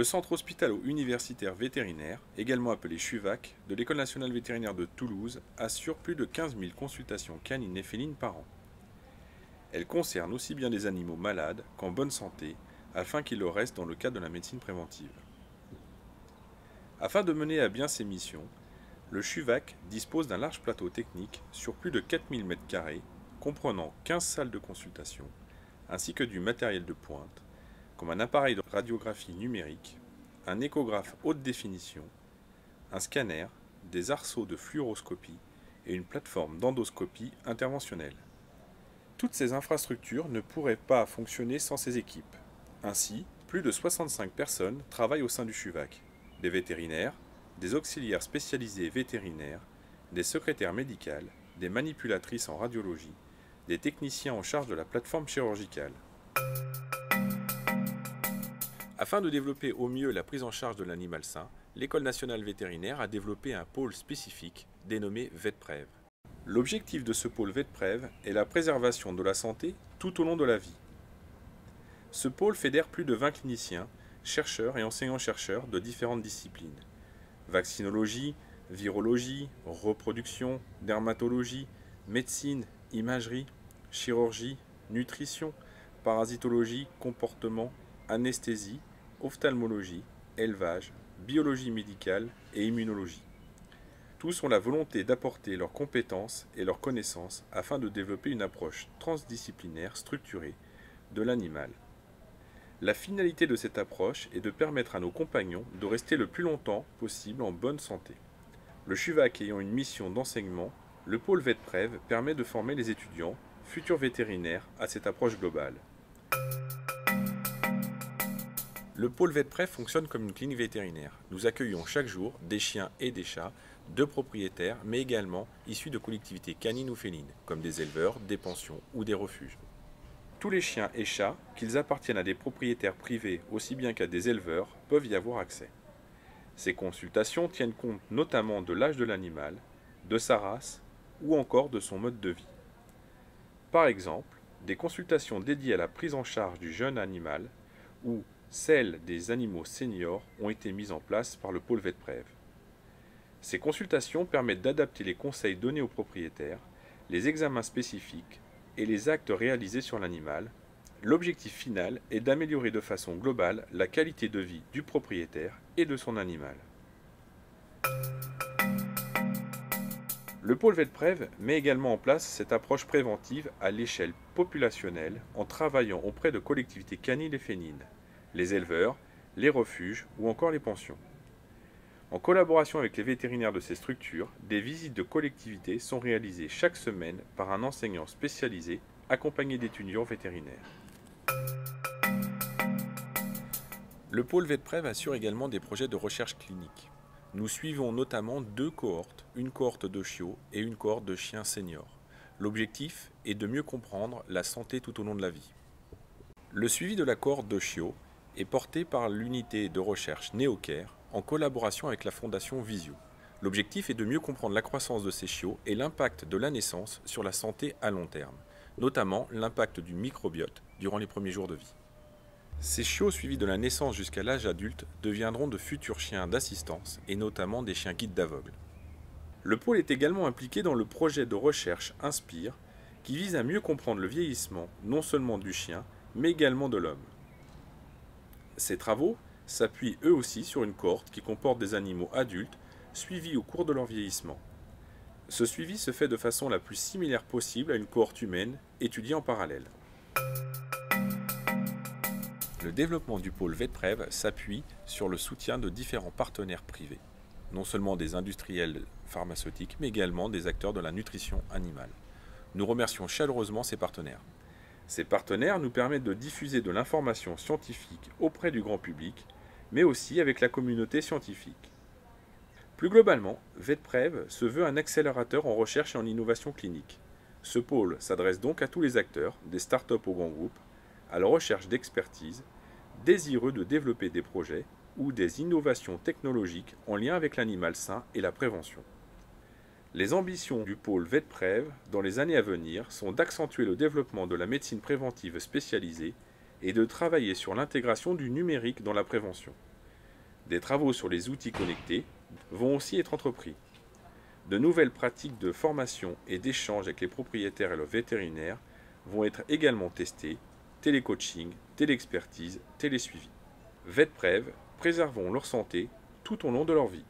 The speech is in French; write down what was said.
Le centre hospitalo-universitaire vétérinaire, également appelé CHUVAC, de l'École nationale vétérinaire de Toulouse, assure plus de 15 000 consultations canines et félines par an. Elles concernent aussi bien des animaux malades qu'en bonne santé, afin qu'ils le restent dans le cadre de la médecine préventive. Afin de mener à bien ces missions, le CHUVAC dispose d'un large plateau technique sur plus de 4000 m², comprenant 15 salles de consultation, ainsi que du matériel de pointe, comme un appareil de radiographie numérique, un échographe haute définition, un scanner, des arceaux de fluoroscopie et une plateforme d'endoscopie interventionnelle. Toutes ces infrastructures ne pourraient pas fonctionner sans ces équipes. Ainsi, plus de 65 personnes travaillent au sein du CHUVAC, des vétérinaires, des auxiliaires spécialisés vétérinaires, des secrétaires médicales, des manipulatrices en radiologie, des techniciens en charge de la plateforme chirurgicale. Afin de développer au mieux la prise en charge de l'animal sain, l'École nationale vétérinaire a développé un pôle spécifique dénommé VetPrev. L'objectif de ce pôle VetPrev est la préservation de la santé tout au long de la vie. Ce pôle fédère plus de 20 cliniciens, chercheurs et enseignants-chercheurs de différentes disciplines. Vaccinologie, virologie, reproduction, dermatologie, médecine, imagerie, chirurgie, nutrition, parasitologie, comportement, anesthésie, ophtalmologie, élevage, biologie médicale et immunologie. Tous ont la volonté d'apporter leurs compétences et leurs connaissances afin de développer une approche transdisciplinaire structurée de l'animal. La finalité de cette approche est de permettre à nos compagnons de rester le plus longtemps possible en bonne santé. Le CHUVAC ayant une mission d'enseignement, le pôle VetPrev permet de former les étudiants, futurs vétérinaires, à cette approche globale. Le pôle VetPrev fonctionne comme une clinique vétérinaire. Nous accueillons chaque jour des chiens et des chats, de propriétaires, mais également issus de collectivités canines ou félines, comme des éleveurs, des pensions ou des refuges. Tous les chiens et chats, qu'ils appartiennent à des propriétaires privés aussi bien qu'à des éleveurs, peuvent y avoir accès. Ces consultations tiennent compte notamment de l'âge de l'animal, de sa race ou encore de son mode de vie. Par exemple, des consultations dédiées à la prise en charge du jeune animal ou celles des animaux seniors ont été mises en place par le pôle VetPrev. Ces consultations permettent d'adapter les conseils donnés aux propriétaires, les examens spécifiques et les actes réalisés sur l'animal. L'objectif final est d'améliorer de façon globale la qualité de vie du propriétaire et de son animal. Le pôle VetPrev met également en place cette approche préventive à l'échelle populationnelle en travaillant auprès de collectivités canines et félines, les éleveurs, les refuges ou encore les pensions. En collaboration avec les vétérinaires de ces structures, des visites de collectivités sont réalisées chaque semaine par un enseignant spécialisé accompagné d'étudiants vétérinaires. Le pôle VetPrev assure également des projets de recherche clinique. Nous suivons notamment 2 cohortes, une cohorte de chiots et une cohorte de chiens seniors. L'objectif est de mieux comprendre la santé tout au long de la vie. Le suivi de la cohorte de chiots est porté par l'unité de recherche NeoCare en collaboration avec la fondation Visio. L'objectif est de mieux comprendre la croissance de ces chiots et l'impact de la naissance sur la santé à long terme, notamment l'impact du microbiote durant les premiers jours de vie. Ces chiots suivis de la naissance jusqu'à l'âge adulte deviendront de futurs chiens d'assistance et notamment des chiens guides d'aveugles. Le pôle est également impliqué dans le projet de recherche Inspire qui vise à mieux comprendre le vieillissement non seulement du chien mais également de l'homme. Ces travaux s'appuient eux aussi sur une cohorte qui comporte des animaux adultes suivis au cours de leur vieillissement. Ce suivi se fait de façon la plus similaire possible à une cohorte humaine étudiée en parallèle. Le développement du pôle VetPrev s'appuie sur le soutien de différents partenaires privés, non seulement des industriels pharmaceutiques, mais également des acteurs de la nutrition animale. Nous remercions chaleureusement ces partenaires. Ces partenaires nous permettent de diffuser de l'information scientifique auprès du grand public, mais aussi avec la communauté scientifique. Plus globalement, VetPrev se veut un accélérateur en recherche et en innovation clinique. Ce pôle s'adresse donc à tous les acteurs, des startups aux grands groupes, à la recherche d'expertise, désireux de développer des projets ou des innovations technologiques en lien avec l'animal sain et la prévention. Les ambitions du pôle VetPrev dans les années à venir sont d'accentuer le développement de la médecine préventive spécialisée et de travailler sur l'intégration du numérique dans la prévention. Des travaux sur les outils connectés vont aussi être entrepris. De nouvelles pratiques de formation et d'échange avec les propriétaires et leurs vétérinaires vont être également testées, télécoaching, téléexpertise, télésuivi. VetPrev, préservons leur santé tout au long de leur vie.